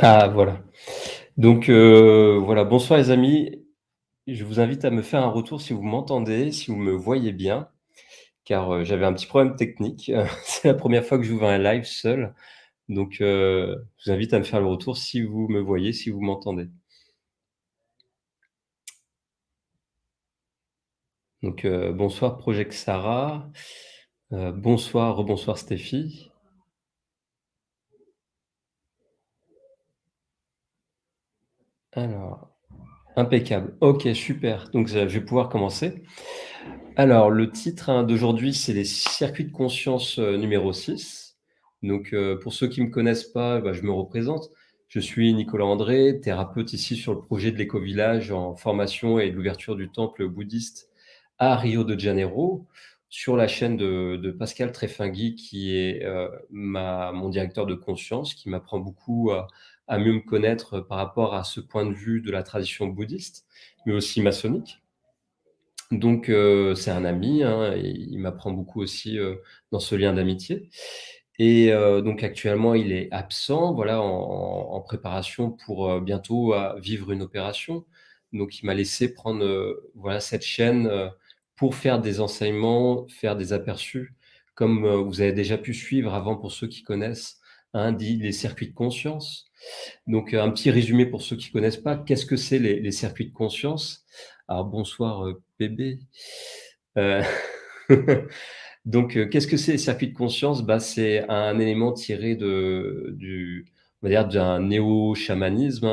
Ah voilà. Donc voilà, bonsoir les amis. Je vous invite à me faire un retour si vous m'entendez, si vous me voyez bien, car, j'avais un petit problème technique. C'est la première fois que j'ouvre un live seul, donc je vous invite à me faire le retour si vous me voyez, si vous m'entendez. Donc bonsoir Project Sarah, bonsoir, rebonsoir Steffi. Alors, impeccable. OK, super, donc je vais pouvoir commencer. Alors, le titre, hein, d'aujourd'hui, c'est les circuits de conscience, numéro 6. Donc, pour ceux qui me connaissent pas, bah, je me représente. Je suis Nicolas André, thérapeute ici sur le projet de l'éco-village en formation et de l'ouverture du temple bouddhiste à Rio de Janeiro, sur la chaîne de Pascal Trefingui qui est, ma mon directeur de conscience, qui m'apprend beaucoup à mieux me connaître par rapport à ce point de vue de la tradition bouddhiste, mais aussi maçonnique. Donc c'est un ami, hein, et il m'apprend beaucoup aussi, dans ce lien d'amitié et donc actuellement, il est absent, voilà, en préparation pour, bientôt vivre une opération. Donc il m'a laissé prendre, voilà, cette chaîne, pour faire des enseignements, faire des aperçus, comme, vous avez déjà pu suivre avant pour ceux qui connaissent, hein, dit les circuits de conscience. Donc, un petit résumé pour ceux qui connaissent pas. Qu'est-ce que c'est les circuits de conscience? Alors bonsoir, bébé. Heu, donc, qu'est-ce que c'est les circuits de conscience? Bah, c'est un élément tiré on va dire d'un néo-chamanisme,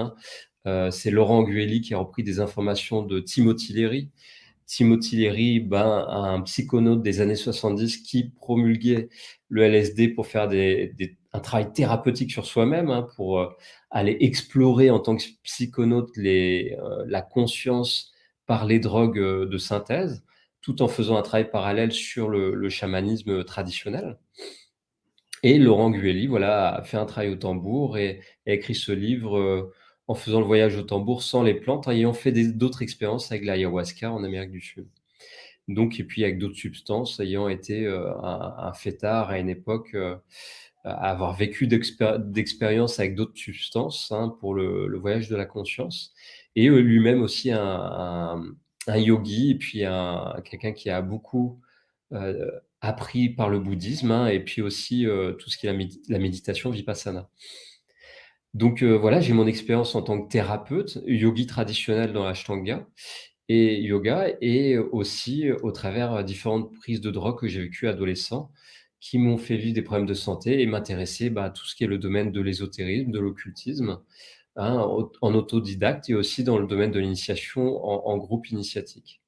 hein. C'est Laurent Guély qui a repris des informations de Timothy Leary. Timothy Leary, ben, un psychonaute des années 70 qui promulguait le LSD pour faire un travail thérapeutique sur soi-même, hein, pour, aller explorer en tant que psychonaute la conscience par les drogues, de synthèse, tout en faisant un travail parallèle sur le chamanisme traditionnel. Et Laurent Guély, voilà, a fait un travail au tambour et a écrit ce livre, en faisant le voyage au tambour sans les plantes, en ayant fait d'autres expériences avec l'ayahuasca en Amérique du Sud. Donc et puis avec d'autres substances, ayant été, un fêtard à une époque, à avoir vécu d'expériences avec d'autres substances, hein, pour le voyage de la conscience et lui-même aussi un yogi et puis quelqu'un qui a beaucoup, appris par le bouddhisme, hein, et puis aussi, tout ce qui est la méditation vipassana. Donc voilà, j'ai mon expérience en tant que thérapeute, yogi traditionnel dans l'ashtanga et yoga et aussi au travers, différentes prises de drogue que j'ai vécues adolescent, qui m'ont fait vivre des problèmes de santé et m'intéresser, bah, à tout ce qui est le domaine de l'ésotérisme, de l'occultisme, hein, en autodidacte et aussi dans le domaine de l'initiation en groupe initiatique.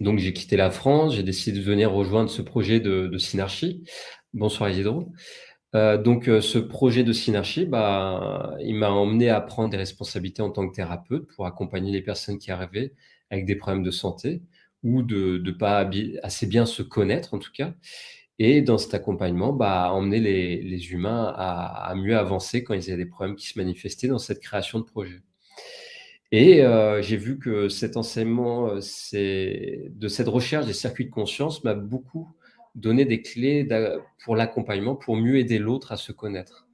Donc j'ai quitté la France, j'ai décidé de venir rejoindre ce projet de Synarchie. Bonsoir Isidro. Ce projet de Synarchie, bah, il m'a emmené à prendre des responsabilités en tant que thérapeute pour accompagner les personnes qui arrivaient avec des problèmes de santé ou de pas assez bien se connaître en tout cas et dans cet accompagnement, bah, emmener les humains à mieux avancer quand ils avaient des problèmes qui se manifestaient dans cette création de projet. Et j'ai vu que cet enseignement, de cette recherche des circuits de conscience m'a beaucoup donné des clés pour l'accompagnement, pour mieux aider l'autre à se connaître.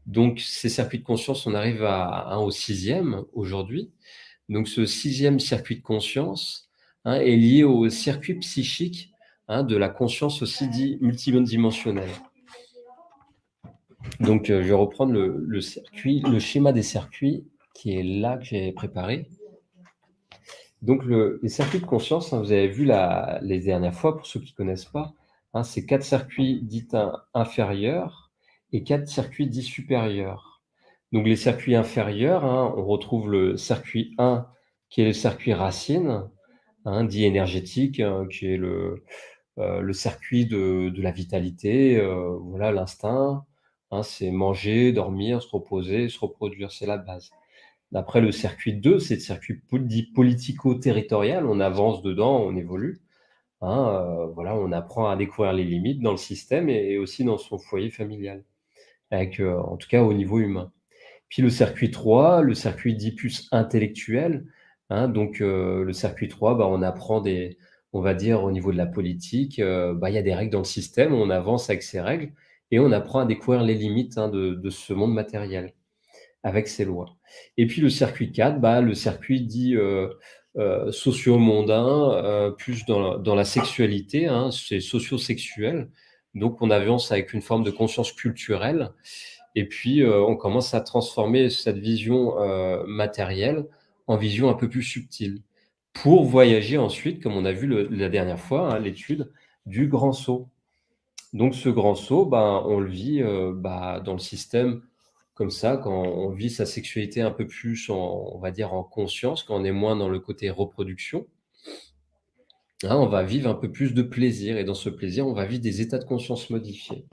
Donc ces circuits de conscience, on arrive au 6e aujourd'hui. Donc ce 6e circuit de conscience, hein, est lié au circuit psychique, hein, de la conscience aussi dit multidimensionnelle. Donc je vais reprendre le schéma des circuits qui est là, que j'ai préparé. Donc les circuits de conscience, hein, vous avez vu les dernières fois, pour ceux qui ne connaissent pas, hein, c'est 4 circuits dits inférieurs et 4 circuits dits supérieurs. Donc les circuits inférieurs, hein, on retrouve le circuit 1 qui est le circuit racine, hein, dit énergétique, qui est le circuit de la vitalité, voilà, l'instinct, hein, c'est manger, dormir, se reposer, se reproduire, c'est la base. Après le circuit 2, c'est le circuit dit politico-territorial, on avance dedans, on évolue, hein, voilà, on apprend à découvrir les limites dans le système et aussi dans son foyer familial, avec, en tout cas au niveau humain. Puis le circuit 3, le circuit dit plus intellectuel, hein, donc le circuit 3, bah, on apprend on va dire au niveau de la politique, bah, il y a des règles dans le système, on avance avec ces règles et on apprend à découvrir les limites, hein, de ce monde matériel avec ses lois. Et puis le circuit 4, bah, le circuit dit, socio-mondain, plus dans la sexualité, hein, c'est socio-sexuel. Donc on avance avec une forme de conscience culturelle et puis, on commence à transformer cette vision, matérielle en vision un peu plus subtile. Pour voyager ensuite, comme on a vu la dernière fois, hein, l'étude du grand saut. Donc ce grand saut, ben, on le vit, bah, dans le système comme ça, quand on vit sa sexualité un peu plus en on va dire en conscience, quand on est moins dans le côté reproduction, hein, on va vivre un peu plus de plaisir et dans ce plaisir, on va vivre des états de conscience modifiés.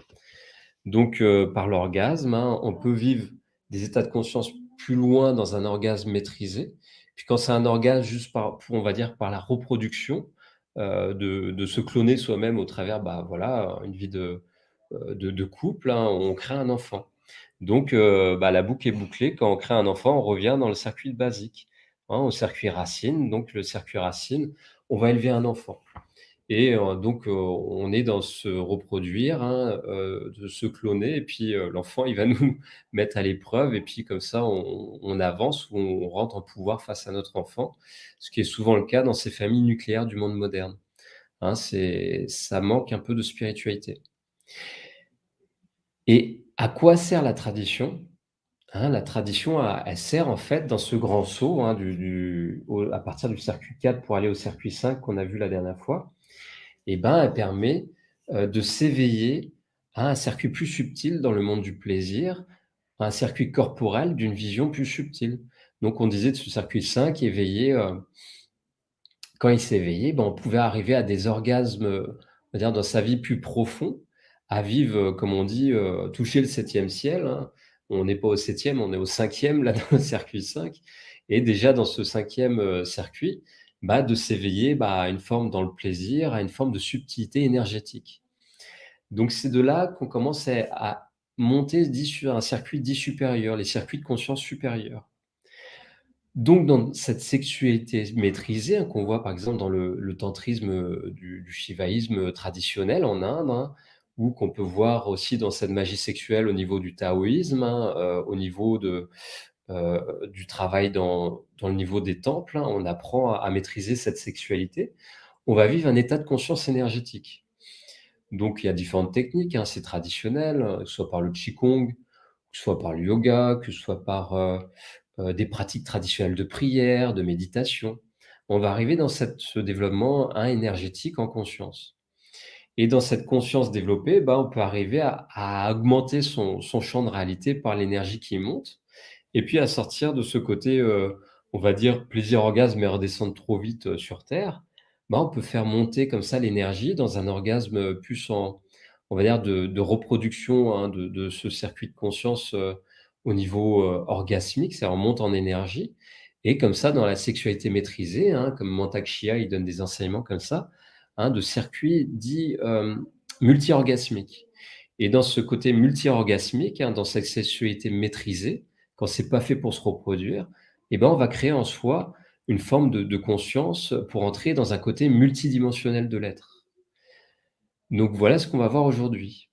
Donc par l'orgasme, hein, on peut vivre des états de conscience plus loin dans un orgasme maîtrisé. Puis quand c'est un orgasme juste on va dire par la reproduction, de se cloner soi-même au travers, bah, voilà, une vie de couple, hein, on crée un enfant. Donc bah, la boucle est bouclée. Quand on crée un enfant, on revient dans le circuit basique, hein, au circuit racine. Donc le circuit racine, on va élever un enfant et donc on est dans se reproduire, hein, de se cloner et puis, l'enfant, il va nous mettre à l'épreuve et puis comme ça, on avance ou on rentre en pouvoir face à notre enfant, ce qui est souvent le cas dans ces familles nucléaires du monde moderne, hein. Ça manque un peu de spiritualité et à quoi sert la tradition? Hein, la tradition, elle sert en fait dans ce grand saut, hein, à partir du circuit 4 pour aller au circuit 5 qu'on a vu la dernière fois. Et ben, elle permet, de s'éveiller à un circuit plus subtil dans le monde du plaisir, un circuit corporel d'une vision plus subtile. Donc on disait de ce circuit 5 éveillé, quand il s'est éveillé, ben, on pouvait arriver à des orgasmes, on va dire dans sa vie plus profonds, à vivre, comme on dit, toucher le septième ciel, hein. On n'est pas au septième, on est au cinquième là dans le circuit 5 et déjà dans ce cinquième circuit, bah, de s'éveiller, bah, à une forme dans le plaisir, à une forme de subtilité énergétique. Donc c'est de là qu'on commence à monter dit sur un circuit dit supérieur, les circuits de conscience supérieure. Donc dans cette sexualité maîtrisée, hein, qu'on voit par exemple dans le tantrisme, du shivaïsme, traditionnel en Inde, hein, ou qu'on peut voir aussi dans cette magie sexuelle au niveau du taoïsme, hein, au niveau du travail dans le niveau des temples, hein, on apprend à maîtriser cette sexualité. On va vivre un état de conscience énergétique. Donc il y a différentes techniques, hein, c'est traditionnel, que ce soit par le qigong, que ce soit par le yoga, que ce soit par, des pratiques traditionnelles de prière, de méditation. On va arriver dans ce développement, hein, énergétique en conscience et dans cette conscience développée, bah, on peut arriver à augmenter son champ de réalité par l'énergie qui monte et puis à sortir de ce côté, on va dire plaisir orgasme et redescendre trop vite, sur terre. Bah, on peut faire monter comme ça l'énergie dans un orgasme, plus on va dire de reproduction, hein, de ce circuit de conscience, au niveau, orgasmique, c'est-à-dire on monte en énergie et comme ça dans la sexualité maîtrisée, hein, comme Mantak Chia, il donne des enseignements comme ça, hein, de circuits dits, multi-orgasmiques et dans ce côté multi-orgasmique, hein, dans cette sexualité maîtrisée, quand c'est pas fait pour se reproduire, et ben, on va créer en soi une forme de conscience pour entrer dans un côté multidimensionnel de l'être. Donc voilà ce qu'on va voir aujourd'hui.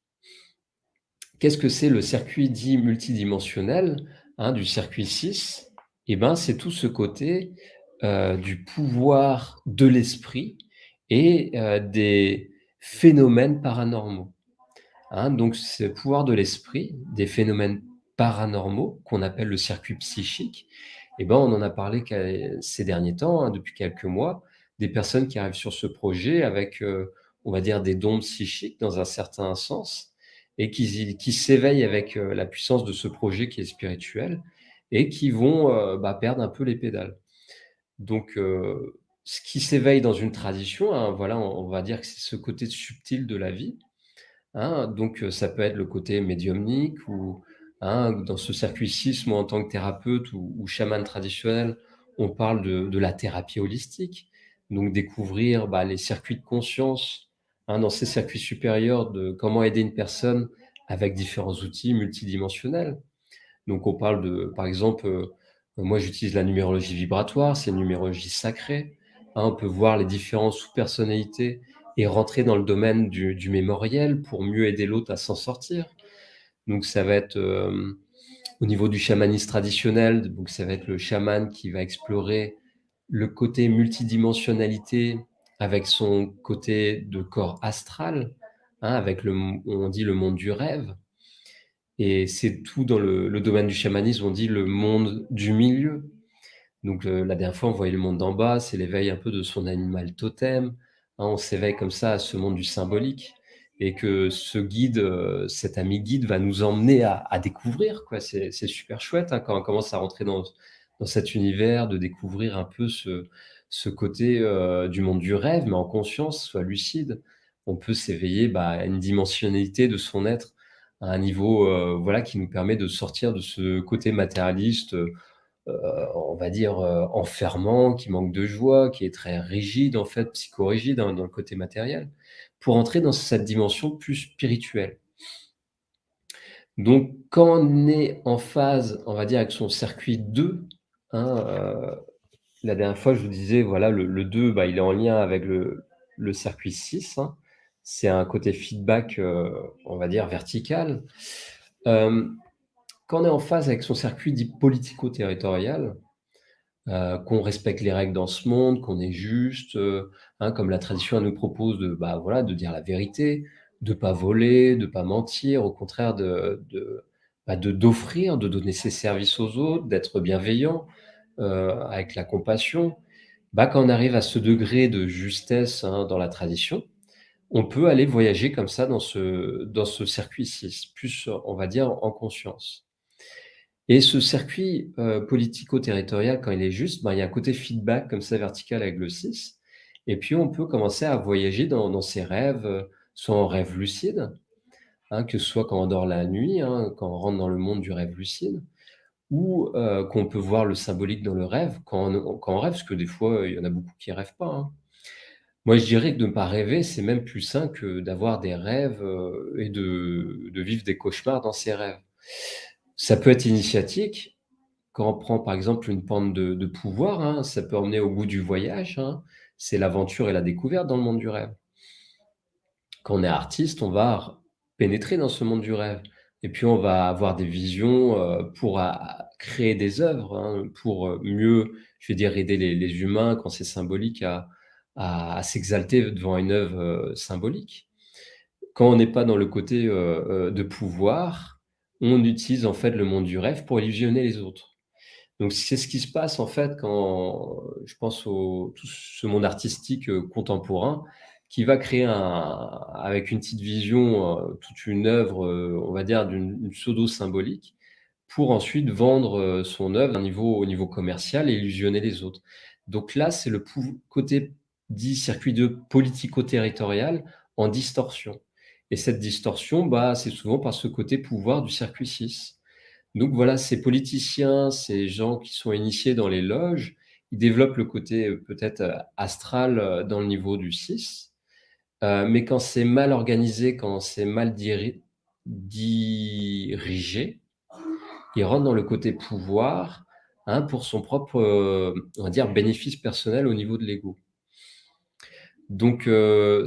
Qu'est-ce que c'est le circuit dit multidimensionnel, hein, du circuit 6? Et ben, c'est tout ce côté, du pouvoir de l'esprit et des phénomènes paranormaux. Hein, donc ce pouvoir de l'esprit, des phénomènes paranormaux qu'on appelle le circuit psychique, et ben, on en a parlé ces derniers temps, hein, depuis quelques mois, des personnes qui arrivent sur ce projet avec, on va dire des dons psychiques dans un certain sens et qui s'éveillent avec, la puissance de ce projet qui est spirituel et qui vont, bah, perdre un peu les pédales. Donc, ce qui s'éveille dans une tradition, hein, voilà, on va dire que c'est ce côté subtil de la vie. Hein, donc ça peut être le côté médiumnique ou, hein, dans ce circuit 6, moi en tant que thérapeute ou chaman traditionnel, on parle de la thérapie holistique. Donc découvrir, bah, les circuits de conscience, hein, dans ces circuits supérieurs de comment aider une personne avec différents outils multidimensionnels. Donc on parle par exemple, moi j'utilise la numérologie vibratoire, c'est une numérologie sacrée, hein, on peut voir les différentes sous-personnalités et rentrer dans le domaine du mémoriel pour mieux aider l'autre à s'en sortir. Donc ça va être, au niveau du chamanisme traditionnel, donc ça va être le chaman qui va explorer le côté multidimensionnalité avec son côté de corps astral, hein, avec on dit le monde du rêve. Et c'est tout dans le domaine du chamanisme, on dit le monde du milieu. Donc la dernière fois, on voyait le monde d'en bas, c'est l'éveil un peu de son animal totem, hein, on s'éveille comme ça à ce monde du symbolique et que ce guide, cet ami guide va nous emmener à découvrir, quoi. C'est super chouette, hein, quand on commence à rentrer dans cet univers, de découvrir un peu ce côté, du monde du rêve, mais en conscience, soit lucide. On peut s'éveiller, à une dimensionnalité de son être, à un niveau, voilà, qui nous permet de sortir de ce côté matérialiste, on va dire, enfermant, qui manque de joie, qui est très rigide en fait, psychorigide, hein, dans le côté matériel, pour entrer dans cette dimension plus spirituelle. Donc quand on est en phase, on va dire, avec son circuit 2, hein, la dernière fois je vous disais, voilà, le 2, il est en lien avec le circuit 6, hein. C'est un côté feedback, on va dire vertical. Quand on est en phase avec son circuit dit politico-territorial, qu'on respecte les règles dans ce monde, qu'on est juste, hein, comme la tradition elle nous propose voilà, de dire la vérité, de pas voler, de pas mentir, au contraire d'offrir, de donner ses services aux autres, d'être bienveillant, avec la compassion. Quand on arrive à ce degré de justesse, hein, dans la tradition, on peut aller voyager comme ça dans ce circuit 6, plus, on va dire, en conscience. Et ce circuit, politico-territorial, quand il est juste, il y a un côté feedback comme ça vertical avec le 6 et puis on peut commencer à voyager dans ses rêves, soit en rêve lucide, hein, que ce soit quand on dort la nuit, hein, quand on rentre dans le monde du rêve lucide ou qu'on peut voir le symbolique dans le rêve quand on rêve, parce que des fois, il y en a beaucoup qui rêvent pas, hein. Moi, je dirais que de ne pas rêver, c'est même plus sain que d'avoir des rêves, et de vivre des cauchemars dans ses rêves. Ça peut être initiatique. Quand on prend par exemple une pente de pouvoir, hein, ça peut emmener au bout du voyage, hein. C'est l'aventure et la découverte dans le monde du rêve. Quand on est artiste, on va pénétrer dans ce monde du rêve et puis on va avoir des visions, pour créer des œuvres, hein, pour, mieux, je vais dire, aider les humains quand c'est symbolique à s'exalter devant une œuvre, symbolique. Quand on n'est pas dans le côté, de pouvoir, on utilise en fait le monde du rêve pour illusionner les autres. Donc c'est ce qui se passe en fait quand je pense au tout ce monde artistique, contemporain qui va créer avec une petite vision, toute une œuvre, on va dire d'une pseudo symbolique pour ensuite vendre, son œuvre au niveau commercial et illusionner les autres. Donc là, c'est le côté dit circuit de politico-territorial en distorsion et cette distorsion, c'est souvent par ce côté pouvoir du circuit 6. Donc voilà, ces politiciens, ces gens qui sont initiés dans les loges, ils développent le côté, peut-être, astral, dans le niveau du 6. Mais quand c'est mal organisé, quand c'est mal dirigé, ils rentrent dans le côté pouvoir, hein, pour son propre, on va dire bénéfice personnel au niveau de l'ego. Donc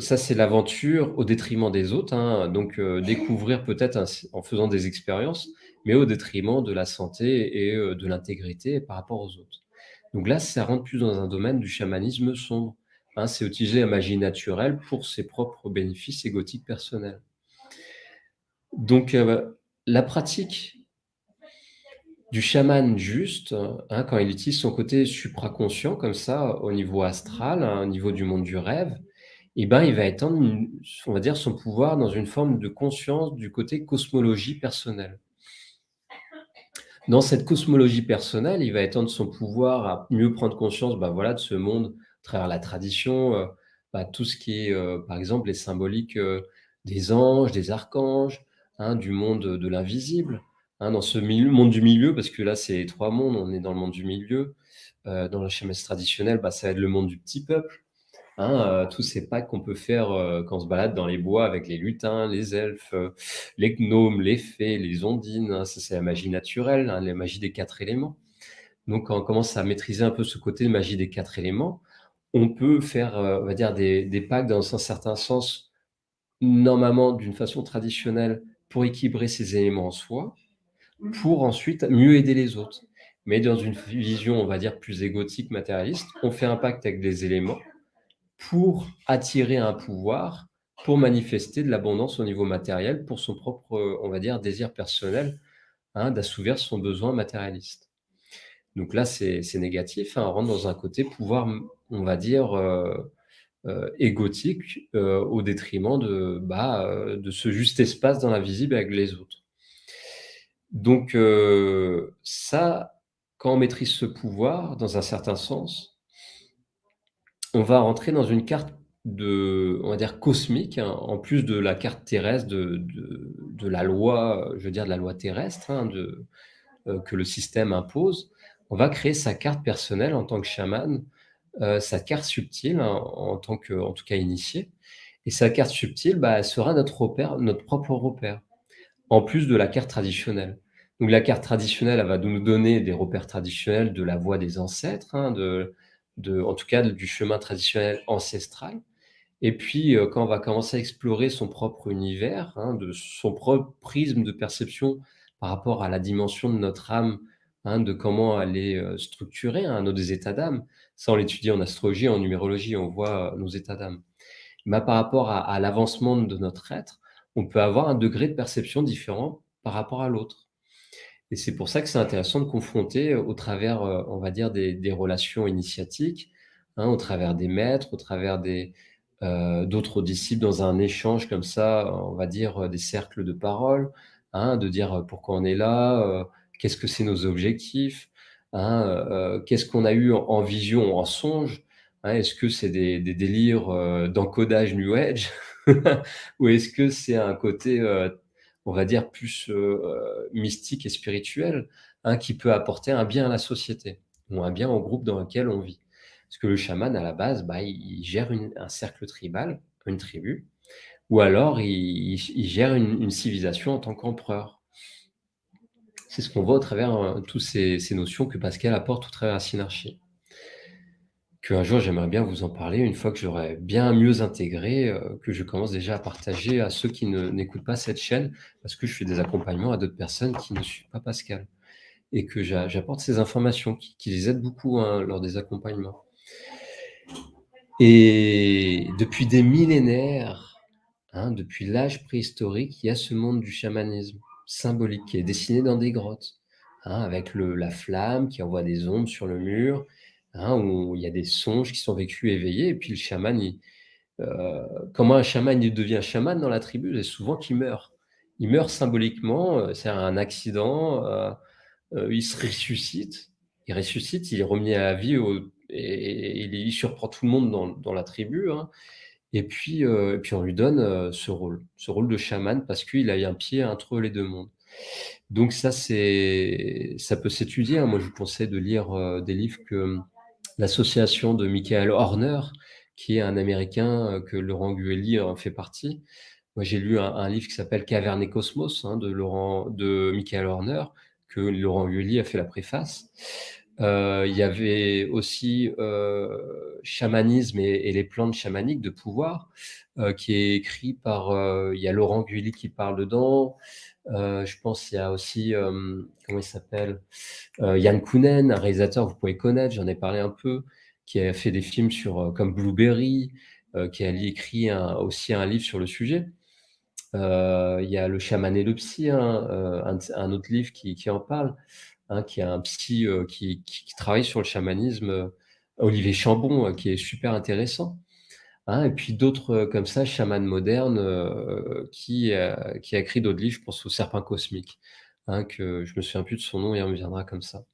ça, c'est l'aventure au détriment des autres, hein, donc découvrir peut-être en faisant des expériences, mais au détriment de la santé et de l'intégrité par rapport aux autres. Donc là, ça rentre plus dans un domaine du chamanisme sombre, hein, c'est utiliser la magie naturelle pour ses propres bénéfices égotiques personnels. Donc la pratique du chaman juste, hein, quand il utilise son côté supraconscient comme ça, au niveau astral, hein, au niveau du monde du rêve, il va étendre on va dire son pouvoir dans une forme de conscience du côté cosmologie personnelle. Dans cette cosmologie personnelle, il va étendre son pouvoir à mieux prendre conscience, voilà, de ce monde à travers la tradition, tout ce qui est, par exemple, les symboliques, des anges, des archanges, hein, du monde de l'invisible, hein, dans ce monde du milieu, parce que là, c'est les 3 mondes, on est dans le monde du milieu. Dans le schéma traditionnel, ça va être le monde du petit peuple, hein, tous ces packs qu'on peut faire, quand on se balade dans les bois avec les lutins, les elfes, les gnomes, les fées, les ondines, hein, ça c'est la magie naturelle, hein, la magie des 4 éléments. Donc quand on commence à maîtriser un peu ce côté de magie des 4 éléments, on peut faire, on va dire des pactes dans un certain sens, normalement d'une façon traditionnelle pour équilibrer ces éléments en soi, pour ensuite mieux aider les autres. Mais dans une vision, on va dire, plus égotique, matérialiste, on fait un pacte avec des éléments pour attirer un pouvoir, pour manifester de l'abondance au niveau matériel, pour son propre, on va dire, désir personnel, hein, d'assouvir son besoin matérialiste. Donc là, c'est négatif, hein, on rentre dans un côté pouvoir, on va dire, égotique, au détriment de ce juste espace dans l'invisible avec les autres. Donc ça, quand on maîtrise ce pouvoir, dans un certain sens, on va rentrer dans une carte on va dire cosmique, hein, en plus de la carte terrestre de la loi, je veux dire de la loi terrestre, hein, que le système impose. On va créer sa carte personnelle en tant que chaman, sa carte subtile, hein, en tant que, en tout cas, initié. Et sa carte subtile, elle sera notre repère, notre propre repère, en plus de la carte traditionnelle. Donc la carte traditionnelle, elle va nous donner des repères traditionnels de la voie des ancêtres, hein, en tout cas du chemin traditionnel ancestral. Et puis, quand on va commencer à explorer son propre univers, hein, de son propre prisme de perception par rapport à la dimension de notre âme, hein, de comment elle est, structurée, hein, nos états d'âme. Ça, on l'étudie en astrologie, en numérologie, on voit, nos états d'âme. Mais par rapport à l'avancement de notre être, on peut avoir un degré de perception différent par rapport à l'autre. Et c'est pour ça que c'est intéressant de confronter, au travers, on va dire des relations initiatiques, hein, au travers des maîtres, au travers d'autres disciples dans un échange comme ça, on va dire, des cercles de parole, hein, de dire, pourquoi on est là, qu'est-ce que c'est nos objectifs, hein, qu'est-ce qu'on a eu en vision, en songe, hein? Est-ce que c'est des délires, d'encodage New Age? Ou est-ce que c'est un côté, on va dire plus, mystique et spirituel, hein, qui peut apporter un bien à la société ou un bien au groupe dans lequel on vit? Parce que le chaman, à la base, il gère un cercle tribal, une tribu, ou alors il gère une civilisation en tant qu'empereur. C'est ce qu'on voit au travers, tous ces notions que Pascal apporte au travers la synarchie. Qu'un jour, j'aimerais bien vous en parler une fois que j'aurai bien mieux intégré, que je commence déjà à partager à ceux qui n'écoutent pas cette chaîne, parce que je fais des accompagnements à d'autres personnes qui ne suivent pas Pascal et que j'apporte ces informations qui les aident beaucoup, hein, lors des accompagnements. Et depuis des millénaires, hein, depuis l'âge préhistorique, il y a ce monde du chamanisme symbolique qui est dessiné dans des grottes, hein, avec la flamme qui envoie des ondes sur le mur, hein, où il y a des songes qui sont vécus éveillés. Et puis le chaman, comment un chaman il devient chaman dans la tribu? C'est souvent qu'il meurt. Il meurt symboliquement, c'est un accident, il se ressuscite. Il ressuscite, il est remis à la vie et il surprend tout le monde dans la tribu, hein. Et puis on lui donne, ce rôle de chaman parce qu'il a eu un pied entre les 2 mondes. Donc ça peut s'étudier, hein. Moi, je vous conseille de lire, des livres que l'association de Michael Horner, qui est un Américain, que Laurent Guelli en fait partie. Moi, j'ai lu un livre qui s'appelle Caverne et Cosmos, hein, de Michael Horner, que Laurent Guelli a fait la préface. Il y avait aussi, Chamanisme et les plantes chamaniques de pouvoir, qui est écrit par, il y a Laurent Guilly qui parle dedans. Je pense il y a aussi, comment il s'appelle? Yann Kounen, un réalisateur que vous pouvez connaître, j'en ai parlé un peu, qui a fait des films comme Blueberry, qui a écrit aussi un livre sur le sujet. Il y a Le chaman et le psy, hein, un autre livre qui en parle, hein, qui est un psy, qui travaille sur le chamanisme, Olivier Chambon, qui est super intéressant, hein. Et puis d'autres, comme ça, chamans modernes, qui a écrit d'autres livres. Je pense au Serpent cosmique, hein, que je me souviens plus de son nom, il me viendra comme ça.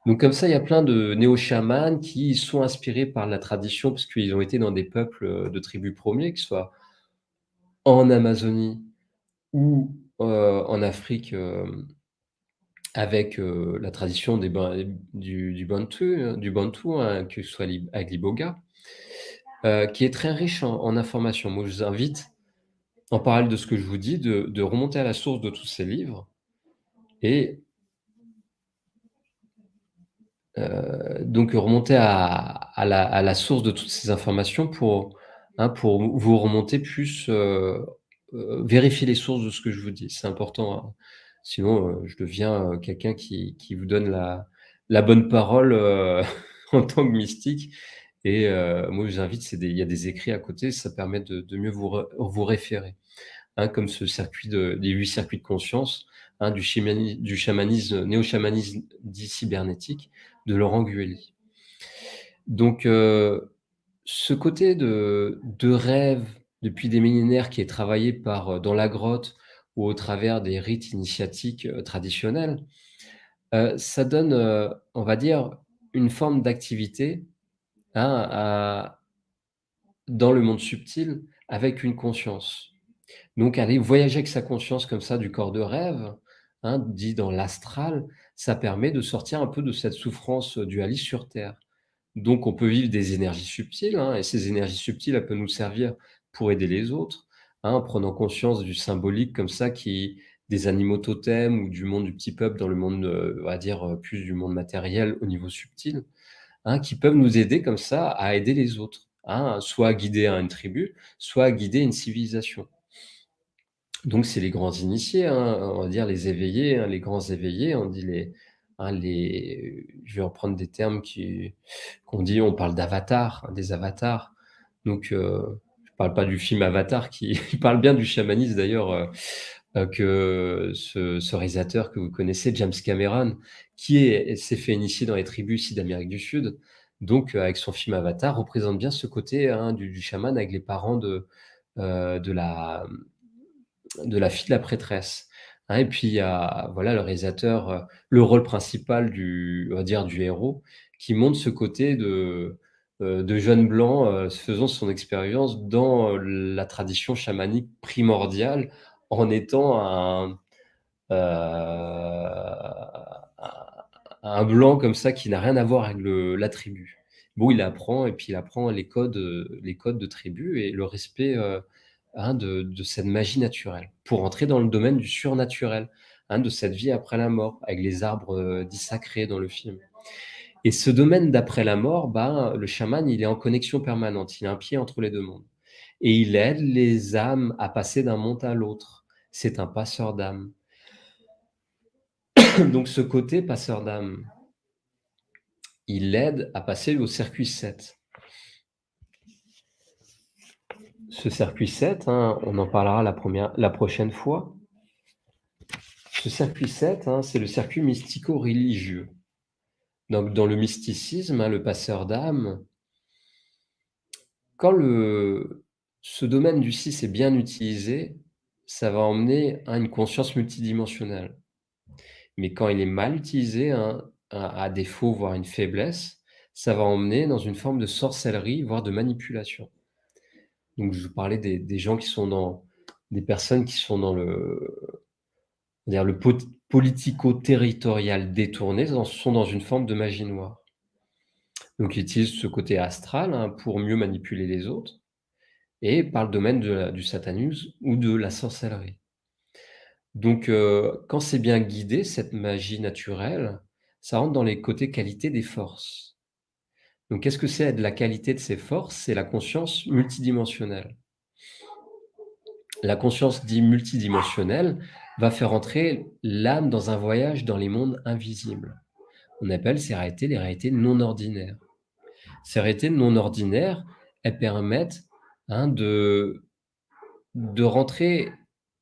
Donc comme ça, il y a plein de néo-chamans qui sont inspirés par la tradition, parce qu'ils ont été dans des peuples, de tribus premiers, que ce soit en Amazonie ou, en Afrique, avec, la tradition du Bantu, hein, que ce soit avec l'Iboga, qui est très riche en informations. Moi, je vous invite, en parallèle de ce que je vous dis, de remonter à la source de tous ces livres et Donc remonter à la source de toutes ces informations pour vous remonter plus, vérifier les sources de ce que je vous dis. C'est important, hein. Sinon, je deviens, quelqu'un qui vous donne la bonne parole, en tant que mystique et moi je vous invite, il y a des écrits à côté, ça permet de mieux vous référer, hein, comme ce circuit des 8 circuits de conscience, hein, du chamanisme, néo-chamanisme dit cybernétique de Laurent Guély. Donc, ce côté de rêve depuis des millénaires qui est travaillé dans la grotte ou au travers des rites initiatiques, traditionnels, ça donne, on va dire, une forme d'activité, hein, dans le monde subtil avec une conscience. Donc aller voyager avec sa conscience comme ça du corps de rêve, hein, dit dans l'astral, ça permet de sortir un peu de cette souffrance, dualiste sur terre. Donc on peut vivre des énergies subtiles, hein, et ces énergies subtiles, elles peuvent nous servir pour aider les autres, hein, en prenant conscience du symbolique comme ça des animaux totems ou du monde du petit peuple dans le monde, on va dire, plus du monde matériel au niveau subtil, hein, qui peuvent nous aider comme ça à aider les autres, hein, soit à guider une tribu, soit à guider une civilisation. Donc c'est les grands initiés, hein, on va dire les éveillés, hein, les grands éveillés, on dit je vais reprendre des termes on parle d'avatar, hein, des avatars. Donc je parle pas du film Avatar qui il parle bien du chamanisme d'ailleurs, que ce réalisateur que vous connaissez, James Cameron, s'est fait initier dans les tribus ici d'Amérique du Sud. Donc avec son film Avatar, représente bien ce côté, hein, du chaman avec les parents de la fille de la prêtresse, hein. Et puis il y a voilà le réalisateur, le rôle principal on va dire du héros, qui montre ce côté de jeune blanc, faisant son expérience dans la tradition chamanique primordiale, en étant un blanc comme ça qui n'a rien à voir avec la tribu. Bon, il apprend et puis il apprend les codes de tribu et le respect, hein, de cette magie naturelle, pour entrer dans le domaine du surnaturel, hein, de cette vie après la mort, avec les arbres, dits sacrés dans le film. Et ce domaine d'après la mort, ben, le chaman, il est en connexion permanente, il a un pied entre les 2 mondes et il aide les âmes à passer d'un monde à l'autre. C'est un passeur d'âmes. Donc ce côté passeur d'âme, il aide à passer au circuit 7. Ce circuit 7, hein, on en parlera la prochaine fois. Ce circuit 7, hein, c'est le circuit mystico-religieux. Donc dans le mysticisme, hein, le passeur d'âme, quand ce domaine du 6 est bien utilisé, ça va emmener à une conscience multidimensionnelle. Mais quand il est mal utilisé, hein, à défaut, voire une faiblesse, ça va emmener dans une forme de sorcellerie, voire de manipulation. Donc je vous parlais des gens des personnes qui sont dans le politico-territorial détourné, sont dans une forme de magie noire. Donc ils utilisent ce côté astral, hein, pour mieux manipuler les autres et par le domaine du satanisme ou de la sorcellerie. Donc quand c'est bien guidé, cette magie naturelle, ça rentre dans les côtés qualité des forces. Donc qu'est-ce que c'est de la qualité de ces forces? C'est la conscience multidimensionnelle. La conscience dite multidimensionnelle va faire entrer l'âme dans un voyage dans les mondes invisibles. On appelle ces réalités les réalités non ordinaires. Ces réalités non ordinaires, elles permettent, hein, de rentrer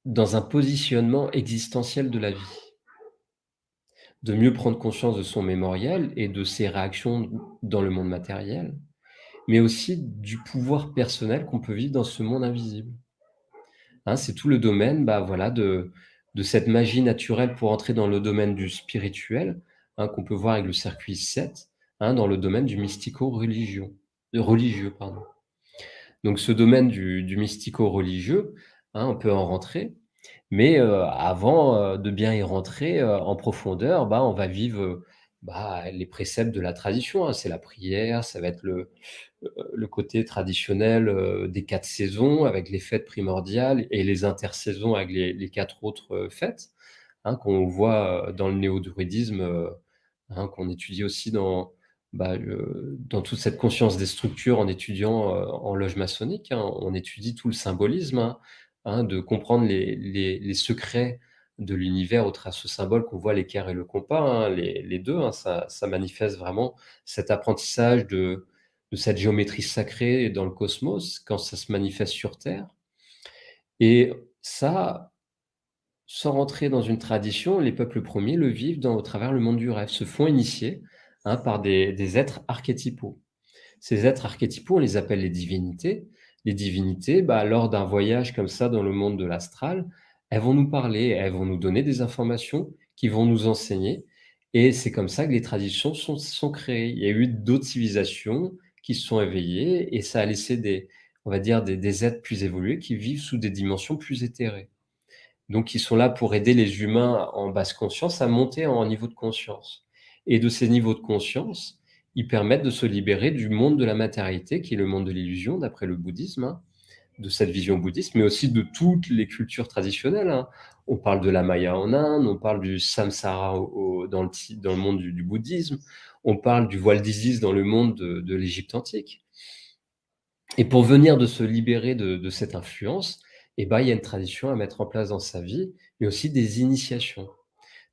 dans un positionnement existentiel de la vie, de mieux prendre conscience de son mémoriel et de ses réactions dans le monde matériel, mais aussi du pouvoir personnel qu'on peut vivre dans ce monde invisible. Hein, c'est tout le domaine, bah, voilà, de cette magie naturelle pour entrer dans le domaine du spirituel, hein, qu'on peut voir avec le circuit 7, hein, dans le domaine du religieux, pardon. Donc ce domaine du mystico-religieux, hein, on peut en rentrer, mais avant, de bien y rentrer, en profondeur, bah, on va vivre, bah, les préceptes de la tradition, hein. C'est la prière, ça va être le côté traditionnel, des 4 saisons avec les fêtes primordiales et les intersaisons avec les 4 autres, fêtes, hein, qu'on voit, dans le néo-druidisme, qu'on étudie aussi dans toute cette conscience des structures en étudiant, en loge maçonnique, hein. On étudie tout le symbolisme, de comprendre les secrets de l'univers au travers ce symbole qu'on voit, l'équerre et le compas, les 2, ça manifeste vraiment cet apprentissage de cette géométrie sacrée dans le cosmos quand ça se manifeste sur Terre. Et ça, sans rentrer dans une tradition, les peuples premiers le vivent au travers le monde du rêve, se font initier, par des êtres archétypaux. Ces êtres archétypaux, on les appelle les divinités. Les divinités, lors d'un voyage comme ça dans le monde de l'astral, elles vont nous parler, elles vont nous donner des informations qui vont nous enseigner. Et c'est comme ça que les traditions sont créées. Il y a eu d'autres civilisations qui se sont éveillées et ça a laissé on va dire, des êtres plus évolués qui vivent sous des dimensions plus éthérées. Donc, ils sont là pour aider les humains en basse conscience à monter en niveau de conscience. Et de ces niveaux de conscience, ils permettent de se libérer du monde de la matérialité, qui est le monde de l'illusion, d'après le bouddhisme, de cette vision bouddhiste, mais aussi de toutes les cultures traditionnelles. On parle de la Maya en Inde, on parle du samsara dans le monde du bouddhisme, on parle du voile d'Isis dans le monde de l'Égypte antique. Et pour venir de se libérer de cette influence, il y a une tradition à mettre en place dans sa vie, mais aussi des initiations.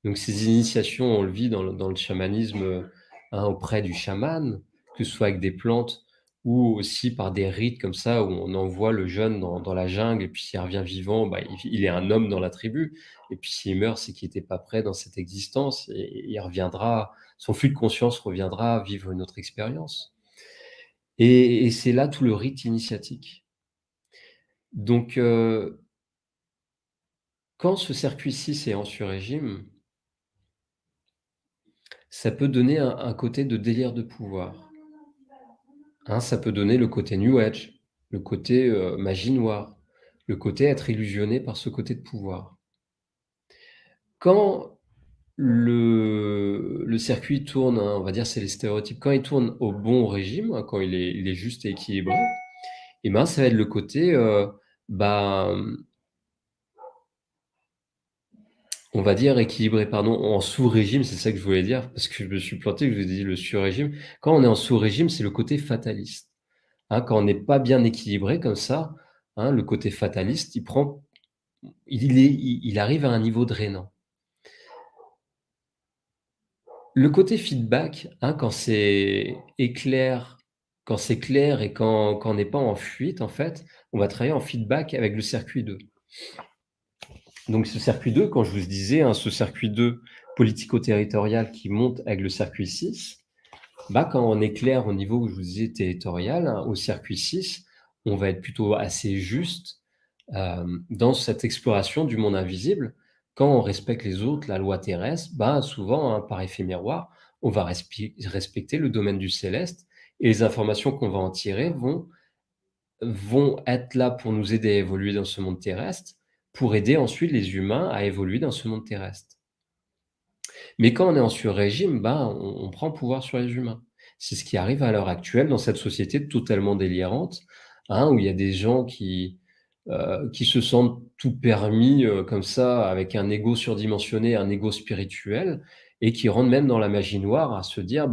Donc ces initiations, on le vit dans le chamanisme, auprès du chaman, que ce soit avec des plantes ou aussi par des rites comme ça, où on envoie le jeune dans la jungle et puis s'il revient vivant, il est un homme dans la tribu et puis s'il meurt, c'est qu'il n'était pas prêt dans cette existence et il reviendra, son flux de conscience reviendra vivre une autre expérience. Et c'est là tout le rite initiatique. Donc, quand ce circuit 6 est en sur-régime, ça peut donner un côté de délire de pouvoir. Ça peut donner le côté New Age, le côté, magie noire, le côté être illusionné par ce côté de pouvoir. Quand le circuit tourne, on va dire c'est les stéréotypes, quand il tourne au bon régime, quand il est juste et équilibré, ça va être le côté, on va dire équilibré, pardon, en sous-régime, c'est ça que je voulais dire, parce que je me suis planté, je vous ai dit le sur-régime. Quand on est en sous-régime, c'est le côté fataliste. Quand on n'est pas bien équilibré comme ça, le côté fataliste, il arrive à un niveau drainant. Le côté feedback, quand c'est clair et quand on n'est pas en fuite, en fait, on va travailler en feedback avec le circuit 2. Donc ce circuit 2, quand je vous disais, ce circuit 2 politico-territorial qui monte avec le circuit 6, quand on est clair au niveau où je vous disais territorial, au circuit 6, on va être plutôt assez juste dans cette exploration du monde invisible. Quand on respecte les autres, la loi terrestre, souvent, par effet miroir, on va respecter le domaine du céleste et les informations qu'on va en tirer vont être là pour nous aider à évoluer dans ce monde terrestre, pour aider ensuite les humains à évoluer dans ce monde terrestre. Mais quand on est en sur-régime, on prend pouvoir sur les humains. C'est ce qui arrive à l'heure actuelle dans cette société totalement délirante, où il y a des gens qui se sentent tout permis, comme ça, avec un ego surdimensionné, un ego spirituel, et qui rentrent même dans la magie noire à se dire,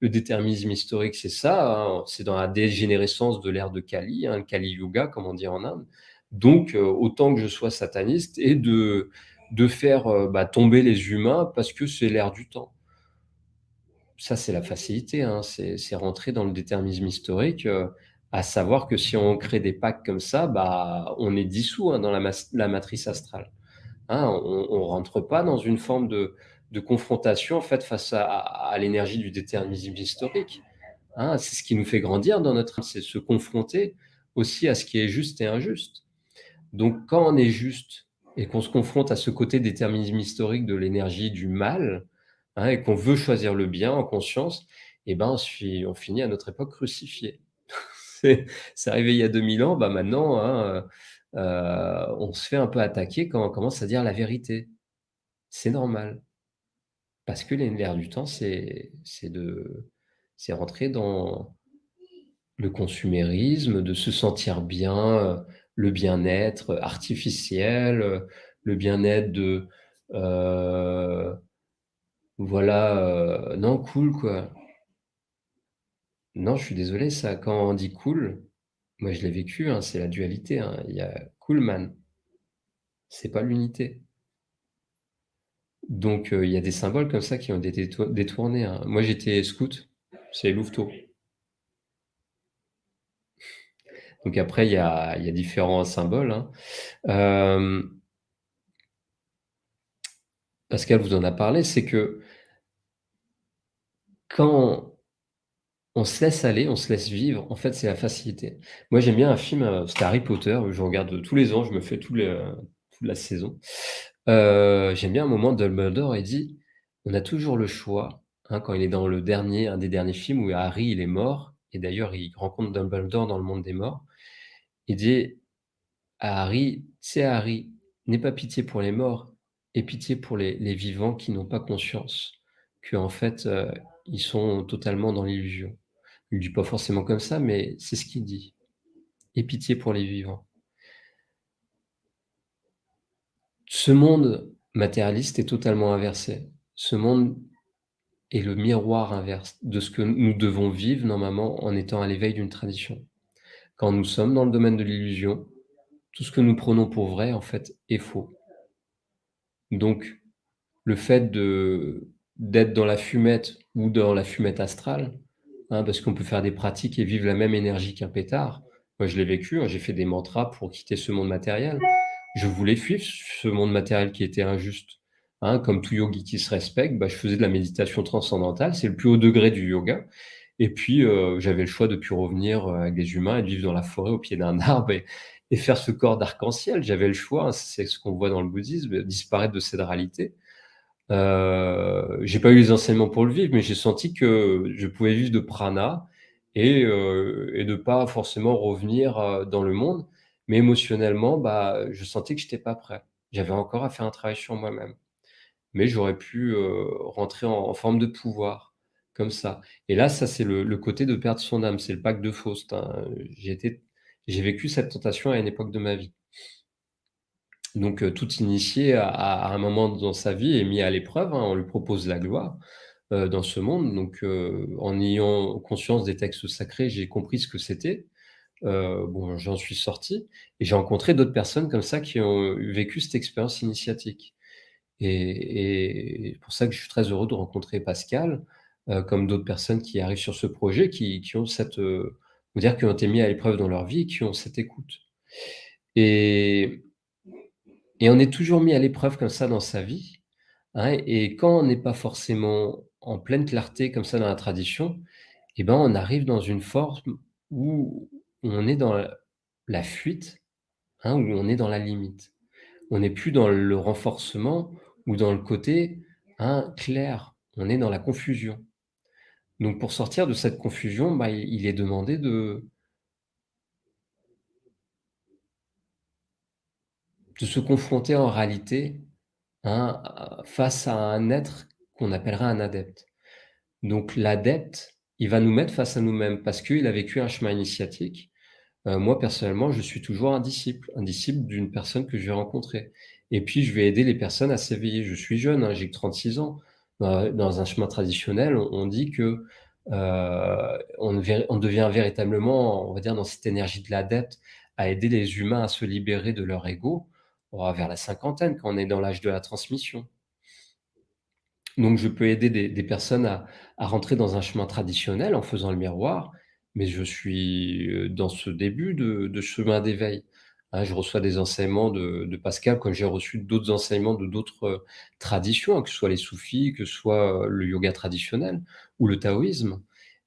le déterminisme historique, c'est ça, c'est dans la dégénérescence de l'ère de Kali, le Kali Yuga, comme on dit en Inde. Donc, autant que je sois sataniste et de faire tomber les humains parce que c'est l'ère du temps. Ça, c'est la facilité, c'est rentrer dans le déterminisme historique, à savoir que si on crée des packs comme ça, on est dissous dans la matrice astrale. On ne rentre pas dans une forme de confrontation en fait, face à l'énergie du déterminisme historique. C'est ce qui nous fait grandir dans notre âme, c'est se confronter aussi à ce qui est juste et injuste. Donc, quand on est juste et qu'on se confronte à ce côté déterminisme historique de l'énergie du mal, et qu'on veut choisir le bien en conscience, on finit à notre époque crucifié. C'est arrivé il y a 2000 ans, maintenant, on se fait un peu attaquer quand on commence à dire la vérité. C'est normal. Parce que l'ère du temps, c'est rentrer dans le consumérisme, de se sentir bien, le bien-être artificiel, le bien-être Voilà, non, cool, quoi. Non, je suis désolé, ça, quand on dit cool, moi je l'ai vécu, hein, c'est la dualité, hein. Il y a cool man, c'est pas l'unité. Donc il y a des symboles comme ça qui ont été détournés, hein. Moi j'étais scout, c'est louveteau. Donc après il y a différents symboles, hein. Hem, Pascal vous en a parlé, c'est que quand on se laisse aller, on se laisse vivre, en fait, c'est la facilité. Moi j'aime bien un film, c'était Harry Potter, je regarde tous les ans, je me fais toute la saison. J'aime bien un moment Dumbledore, il dit: «On a toujours le choix», hein, quand il est dans un des derniers films où Harry, il est mort et d'ailleurs il rencontre Dumbledore dans le monde des morts. Il dit à Harry: «Tu sais Harry, n'aie pas pitié pour les morts, aie pitié pour les vivants qui n'ont pas conscience qu'en fait, ils sont totalement dans l'illusion». Il le dit pas forcément comme ça, mais c'est ce qu'il dit: «Aie pitié pour les vivants». Ce monde matérialiste est totalement inversé. Ce monde est le miroir inverse de ce que nous devons vivre normalement en étant à l'éveil d'une tradition. Quand nous sommes dans le domaine de l'illusion, tout ce que nous prenons pour vrai, en fait, est faux. Donc le fait d'être dans la fumette ou dans la fumette astrale, hein, parce qu'on peut faire des pratiques et vivre la même énergie qu'un pétard. Moi, je l'ai vécu, hein, j'ai fait des mantras pour quitter ce monde matériel. Je voulais fuir ce monde matériel qui était injuste. Hein, comme tout yogi qui se respecte, bah, je faisais de la méditation transcendantale, c'est le plus haut degré du yoga. Et puis, j'avais le choix de plus revenir, avec des humains et de vivre dans la forêt au pied d'un arbre et faire ce corps d'arc-en-ciel. J'avais le choix, hein, c'est ce qu'on voit dans le bouddhisme, disparaître de cette réalité. J'ai pas eu les enseignements pour le vivre, mais j'ai senti que je pouvais vivre de prana et de pas forcément revenir, dans le monde. Mais émotionnellement, bah, je sentais que j'étais pas prêt. J'avais encore à faire un travail sur moi-même. Mais j'aurais pu, rentrer en forme de pouvoir, comme ça. Et là, ça, c'est le côté de perdre son âme, c'est le pacte de Faust, hein. J'ai vécu cette tentation à une époque de ma vie. Donc, tout initié à un moment dans sa vie est mis à l'épreuve, hein. On lui propose la gloire, dans ce monde. Donc, en ayant conscience des textes sacrés, j'ai compris ce que c'était. Bon, j'en suis sorti et j'ai rencontré d'autres personnes comme ça qui ont vécu cette expérience initiatique. Et pour ça que je suis très heureux de rencontrer Pascal, comme d'autres personnes qui arrivent sur ce projet, qui ont cette, on va dire, qui ont été mis à l'épreuve dans leur vie et qui ont cette écoute. Et et on est toujours mis à l'épreuve comme ça dans sa vie, hein, et quand on n'est pas forcément en pleine clarté comme ça dans la tradition, et ben, on arrive dans une forme où on est dans la fuite, hein, où on est dans la limite. On n'est plus dans le renforcement ou dans le côté, hein, clair, on est dans la confusion. Donc pour sortir de cette confusion, bah, il est demandé de se confronter en réalité, hein, face à un être qu'on appellera un adepte. Donc l'adepte, il va nous mettre face à nous-mêmes parce qu'il a vécu un chemin initiatique. Moi personnellement, je suis toujours un disciple d'une personne que je vais rencontrer et puis je vais aider les personnes à s'éveiller. Je suis jeune, hein, j'ai que 36 ans. Dans un chemin traditionnel, on dit que, on devient véritablement, on va dire, dans cette énergie de l'adepte, à aider les humains à se libérer de leur ego, vers la cinquantaine, quand on est dans l'âge de la transmission. Donc je peux aider des personnes à rentrer dans un chemin traditionnel en faisant le miroir, mais je suis, dans ce début de chemin d'éveil. Hein, je reçois des enseignements de Pascal, comme j'ai reçu d'autres enseignements de d'autres, traditions, hein, que ce soit les soufis, que ce soit, le yoga traditionnel ou le taoïsme,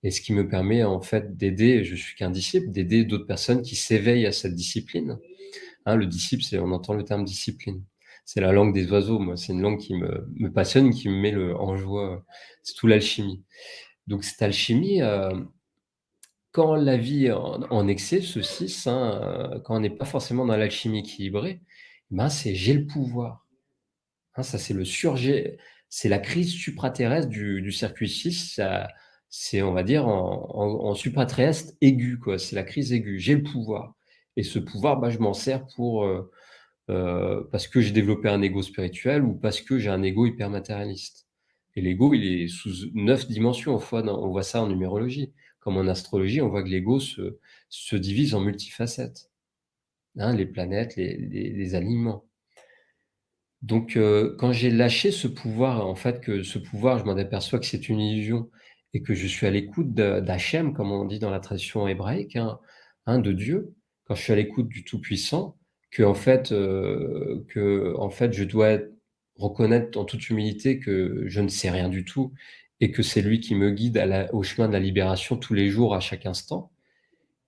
et ce qui me permet en fait d'aider, je suis qu'un disciple, d'aider d'autres personnes qui s'éveillent à cette discipline. Hein, le disciple, c'est on entend le terme discipline. C'est la langue des oiseaux, moi, c'est une langue qui me passionne, qui me met en joie, c'est tout l'alchimie. Donc cette alchimie, quand la vie en excès, ce 6, hein, quand on n'est pas forcément dans l'alchimie équilibrée, ben, c'est j'ai le pouvoir. Hein, ça c'est le surgé, c'est la crise supraterrestre du circuit 6, ça c'est on va dire en supraterrestre aigu quoi, c'est la crise aiguë. J'ai le pouvoir et ce pouvoir, bah, je m'en sers pour, parce que j'ai développé un ego spirituel ou parce que j'ai un ego hyper matérialiste et l'ego, il est sous 9 dimensions. On voit ça en numérologie. Comme en astrologie, on voit que l'ego se divise en multifacettes, hein, les planètes, les alignements. Donc, quand j'ai lâché ce pouvoir, en fait, que ce pouvoir, je m'en aperçois que c'est une illusion et que je suis à l'écoute d'Hachem, comme on dit dans la tradition hébraïque, hein, de Dieu. Quand je suis à l'écoute du Tout-Puissant, que en fait, je dois reconnaître en toute humilité que je ne sais rien du tout et que c'est lui qui me guide au chemin de la libération tous les jours, à chaque instant.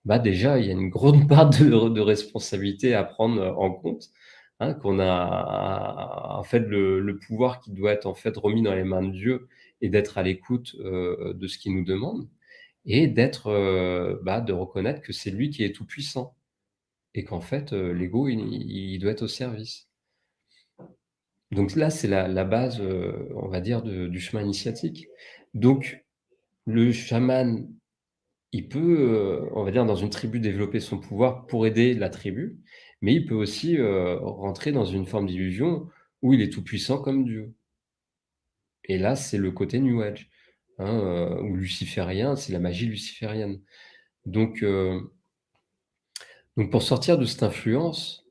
Bah, déjà, il y a une grande part de responsabilité à prendre, en compte, hein, qu'on a en fait le pouvoir qui doit être en fait remis dans les mains de Dieu et d'être à l'écoute, de ce qu'il nous demande et de reconnaître que c'est lui qui est tout puissant et qu'en fait, l'ego il doit être au service. Donc là, c'est la base, on va dire du chemin initiatique. Donc le chaman, il peut, on va dire dans une tribu développer son pouvoir pour aider la tribu, mais il peut aussi, rentrer dans une forme d'illusion où il est tout puissant comme Dieu et là, c'est le côté New Age, hein, ou luciférien, c'est la magie luciférienne. Donc heu, donc pour sortir de cette influence,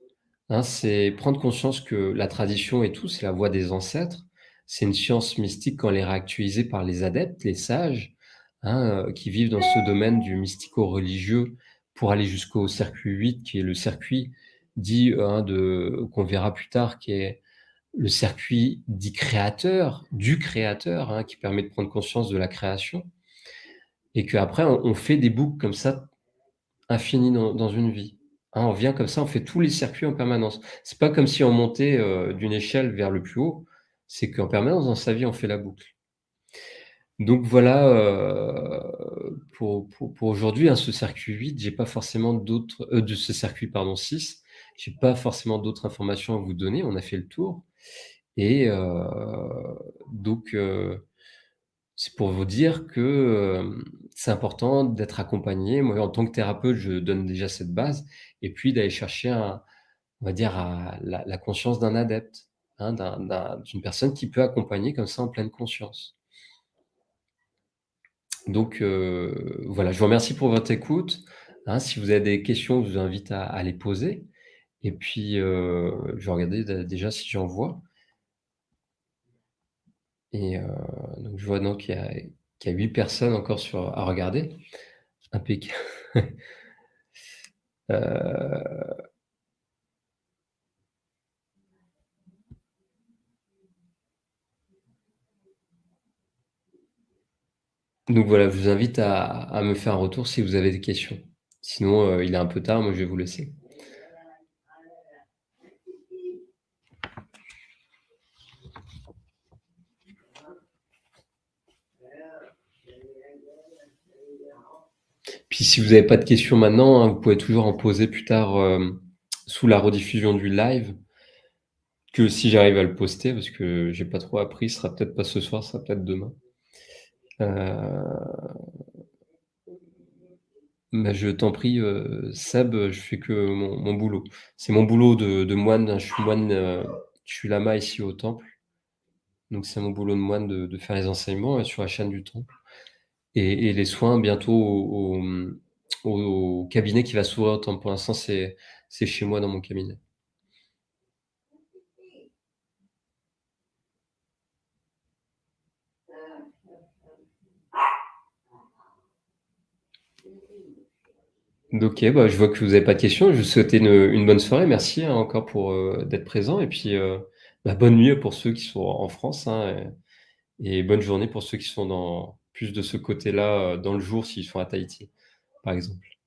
hein, c'est prendre conscience que la tradition et tout, c'est la voie des ancêtres. C'est une science mystique quand elle est réactualisée par les adeptes, les sages, hein, qui vivent dans ce domaine du mystico-religieux pour aller jusqu'au circuit 8, qui est le circuit dit, hein, qu'on verra plus tard, qui est le circuit dit créateur, du créateur, hein, qui permet de prendre conscience de la création et qu'après on fait des boucles comme ça infinies dans une vie. Hein, on vient comme ça, on fait tous les circuits en permanence. C'est pas comme si on montait, d'une échelle vers le plus haut, c'est qu'en permanence dans sa vie, on fait la boucle. Donc voilà, pour aujourd'hui, hein, ce circuit 8, j'ai pas forcément d'autres de ce circuit pardon 6, j'ai pas forcément d'autres informations à vous donner. On a fait le tour et donc c'est pour vous dire que, c'est important d'être accompagné. Moi, en tant que thérapeute, je donne déjà cette base et puis d'aller chercher on va dire la conscience d'un adepte, hein, d'une personne qui peut accompagner comme ça en pleine conscience. Donc voilà, je vous remercie pour votre écoute, hein. Si vous avez des questions, je vous invite à les poser et puis, je vais regarder déjà si j'en vois et donc je vois donc qu'il y a 8 personnes encore à regarder. Impeccable. Heu, donc voilà, je vous invite à me faire un retour si vous avez des questions. Sinon, il est un peu tard, moi je vais vous laisser. Puis si vous avez pas de questions maintenant, hein, vous pouvez toujours en poser plus tard, sous la rediffusion du live, que si j'arrive à le poster parce que j'ai pas trop appris, ce sera peut-être pas ce soir, ce sera peut-être demain. Heu, bah, je t'en prie, Seb, je fais que mon boulot. C'est mon boulot de moine, hein, je suis moine, je suis lama ici au temple, donc c'est mon boulot de moine de faire les enseignements, sur la chaîne du temple et les soins bientôt au cabinet qui va s'ouvrir au temple. Pour l'instant, c'est chez moi dans mon cabinet. OK, bah, je vois que vous avez pas de questions. Je vous souhaite une bonne soirée. Merci, hein, encore pour, d'être présent et puis, bah, bonne nuit pour ceux qui sont en France, hein, et bonne journée pour ceux qui sont dans plus de ce côté-là, dans le jour s'ils sont à Tahiti, par exemple.